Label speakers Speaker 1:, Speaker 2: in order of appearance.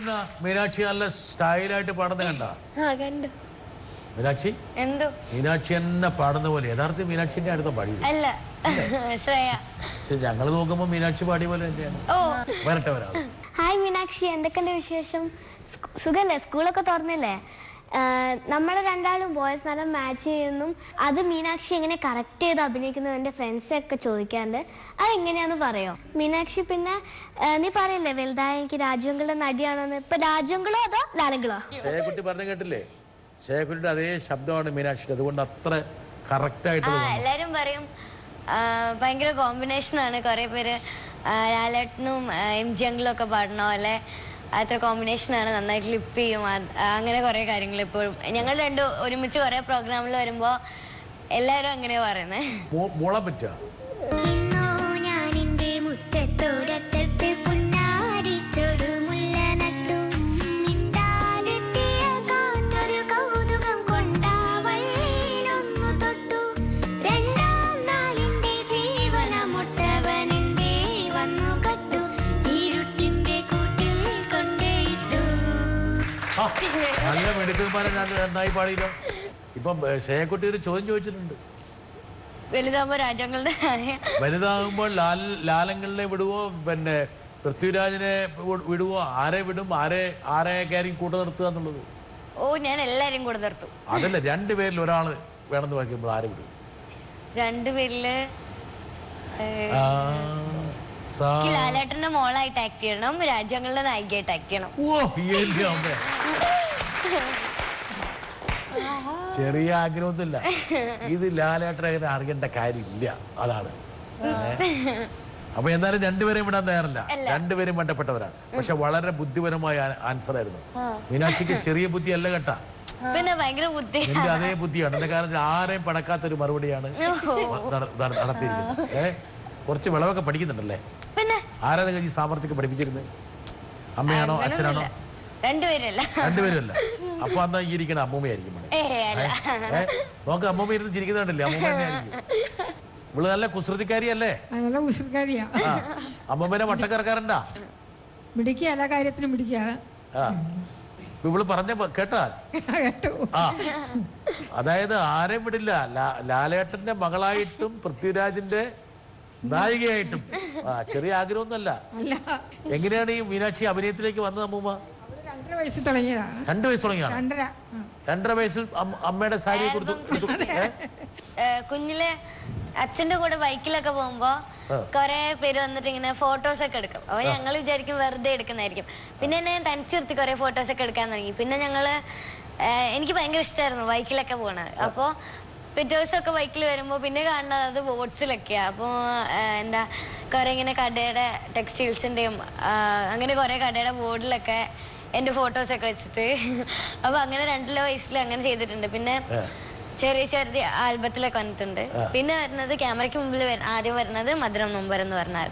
Speaker 1: പാടുന്ന മീനാക്ഷി നല്ല സ്റ്റൈലായിട്ട് പാടുന്ന കണ്ടോ? മീനാക്ഷി എന്തോ മീനാക്ഷി തന്നെ പാടുന്ന പോലെ യഥാർത്ഥ മീനാക്ഷിന്റെ അടുത്ത പാടി അല്ല. ഞങ്ങൾ നോക്കുമ്പോ മീനാക്ഷി പാടിയ പോലെ തന്നെയാണ്. വരട്ടെ ഒരാൾ.
Speaker 2: ഹായ് മീനാക്ഷി, എന്തൊക്കെയുണ്ട് വിശേഷം? സുഖല്ലേ? സ്കൂളൊക്കെ തുറന്നില്ലേ? നമ്മളെ രണ്ടാളും ബോയ്സ് നല്ല മാച്ച് ചെയ്യുന്നു. അത് മീനാക്ഷി എങ്ങനെ കറക്റ്റ് ചെയ്ത് അഭിനയിക്കുന്നത് എന്റെ ഫ്രണ്ട്സൊക്കെ ചോദിക്കാറുണ്ട്. അതെങ്ങനെയാന്ന് പറയോ മീനാക്ഷി? പിന്നെ നീ പറയല്ലേ വലുതായ എനിക്ക് രാജുവങ്കളുടെ നടിയാണെന്ന്. ഇപ്പൊ രാജുവങ്കളോ അതോ ലാലങ്കളോ?
Speaker 1: ശേഖുട്ടി പറഞ്ഞു കേട്ടില്ലേ? ശേഖുട്ടിയുടെ അതേ ശബ്ദമാണ് മീനാക്ഷി. അതുകൊണ്ട് അത്ര കറക്റ്റ് ആയിട്ട്
Speaker 3: എല്ലാരും പറയും ഭയങ്കര കോമ്പിനേഷനാണ്. കുറെ പേര് ലാലേട്ടനും MG അങ്കിളും ഒക്കെ പാടണോ അല്ലെ, അത്ര കോമ്പിനേഷനാണ്, നന്നായി ക്ലിപ്പ് ചെയ്യും, അങ്ങനെ കുറെ കാര്യങ്ങൾ. ഇപ്പോഴും ഞങ്ങൾ രണ്ടും ഒരുമിച്ച് കുറെ പ്രോഗ്രാമിൽ വരുമ്പോ എല്ലാരും അങ്ങനെയാ പറയുന്നേ.
Speaker 1: നല്ല മെടുക്കന്മാരെ നന്നായി പാടിയില്ലോ. ഇപ്പം ശേഖുട്ടി ഒരു ചോദ്യം ചോദിച്ചിട്ടുണ്ട്. വലുതാകുമ്പോൾ ലാലങ്ങളിലെ വിടുവോ പിന്നെ പൃഥ്വിരാജിനെ വിടുവോ? ആരെ വിടും? ആരെയൊക്കെ കൂട്ട നിർത്തുക എന്നുള്ളത്?
Speaker 3: ഞാൻ എല്ലാരും കൂടെ നിർത്തും.
Speaker 1: അതല്ല, രണ്ടുപേരിൽ ഒരാള് വേണമെന്ന് പറയുമ്പോൾ ആരെ വിടും?
Speaker 3: രണ്ടുപേരില് ലാലേട്ടന്റെ മോളായിട്ട് ആക്ട് ചെയ്യണം, രാജ്യങ്ങളുടെ നായികയായിട്ട് ആക്ട് ചെയ്യണം.
Speaker 1: ചെറിയ ആഗ്രഹമൊന്നുമില്ല. ഇത് ലാലേട്ടനെ അറിയേണ്ട കാര്യമില്ല. അതാണ്. അപ്പൊ എന്തായാലും രണ്ടുപേരെയും വിടാൻ തയ്യാറല്ല. രണ്ടുപേരും വേണ്ടപ്പെട്ടവരാണ്. പക്ഷെ വളരെ ബുദ്ധിപരമായ ആൻസർ ആയിരുന്നു. മീനാക്ഷിക്ക് ചെറിയ ബുദ്ധി അല്ല കേട്ടാ,
Speaker 3: പിന്നെ ഭയങ്കര ബുദ്ധി.
Speaker 1: എന്റെ അതേ ബുദ്ധിയാണ്. എന്റെ കാരണം ആരെയും പടക്കാത്തൊരു മറുപടിയാണ് നടത്തിയിരിക്കുന്നത്. കുറച്ച് വിളവൊക്കെ പഠിക്കുന്നുണ്ടല്ലേ? ആരാ നിങ്ങൾ ഈ സാമർത്ഥ്യം പഠിപ്പിച്ചിരുന്നത്? അമ്മയാണോ അച്ഛനാണോ? രണ്ടുപേരുമല്ല. അപ്പൊ അന്നാ ഈ ഇരിക്കണ അമ്മൂമ്മയായിരിക്കും. നോക്ക്, അമ്മൂമ്മ ഇരുന്ന് ചിരിക്കുന്നുണ്ടല്ലേ? അമ്മൂമ്മ തന്നെയായിരിക്കും. ഇവള് നല്ല കുസൃതിക്കാരിയല്ലേ? അമ്മൂമ്മനെ വട്ടക്കറക്കാറുണ്ടാ?
Speaker 4: എല്ലാ കാര്യത്തിനും
Speaker 1: ഇവള് പറഞ്ഞ കേട്ടാ? അതായത് ആരെയും വിടില്ല. ലാലേട്ടന്റെ മകളായിട്ടും പൃഥ്വിരാജിന്റെ നായികയായിട്ടും. ചെറിയ ആഗ്രഹമൊന്നുമല്ല. എങ്ങനെയാണ് ഈ മീനാക്ഷി അഭിനയത്തിലേക്ക് വന്നത് അമ്മൂമ്മ?
Speaker 4: 2 വയസ്സ് തുടങ്ങിയതാണ്.
Speaker 1: 2 വയസ്സ് തുടങ്ങിയാണ്. 2.5 വയസ്സിൽ അമ്മയുടെ സാരിയെ കൊടുത്തു.
Speaker 3: കുഞ്ഞിലെ അച്ഛന്റെ കൂടെ ബൈക്കിലൊക്കെ പോകുമ്പോ കൊറേ പേര് വന്നിട്ട് ഇങ്ങനെ ഫോട്ടോസ് ഒക്കെ എടുക്കും. അപ്പൊ ഞങ്ങൾ വിചാരിക്കും വെറുതെ എടുക്കുന്നതായിരിക്കും. പിന്നെ ഞാൻ തനിച്ച് നിർത്തി കുറെ ഫോട്ടോസ് ഒക്കെ എടുക്കാൻ തുടങ്ങി. പിന്നെ എനിക്ക് ഭയങ്കര ഇഷ്ടമായിരുന്നു ബൈക്കിലൊക്കെ പോണത്. അപ്പൊ പിറ്റേ ദിവസമൊക്കെ ബൈക്കിൽ വരുമ്പോ പിന്നെ കാണുന്നത് അത് ബോട്ട്സിലൊക്കെയാ. അപ്പൊ എന്താ കുറെ ഇങ്ങനെ കടയുടെ ടെക്സ്റ്റൈൽസിന്റെയും അങ്ങനെ കുറെ കടയുടെ ബോർഡിലൊക്കെ എന്റെ ഫോട്ടോസ് ഒക്കെ വെച്ചിട്ട്. അപ്പൊ അങ്ങനെ 2 വയസ്സിൽ അങ്ങനെ ചെയ്തിട്ടുണ്ട്. പിന്നെ ചെറിയ ചെറിയ ആൽബത്തിലൊക്കെ വന്നിട്ടുണ്ട്. പിന്നെ വരുന്നത് ക്യാമറയ്ക്ക് മുമ്പിൽ ആദ്യം വരുന്നത് മധുരം നൊമ്പരം എന്ന് പറഞ്ഞാൽ.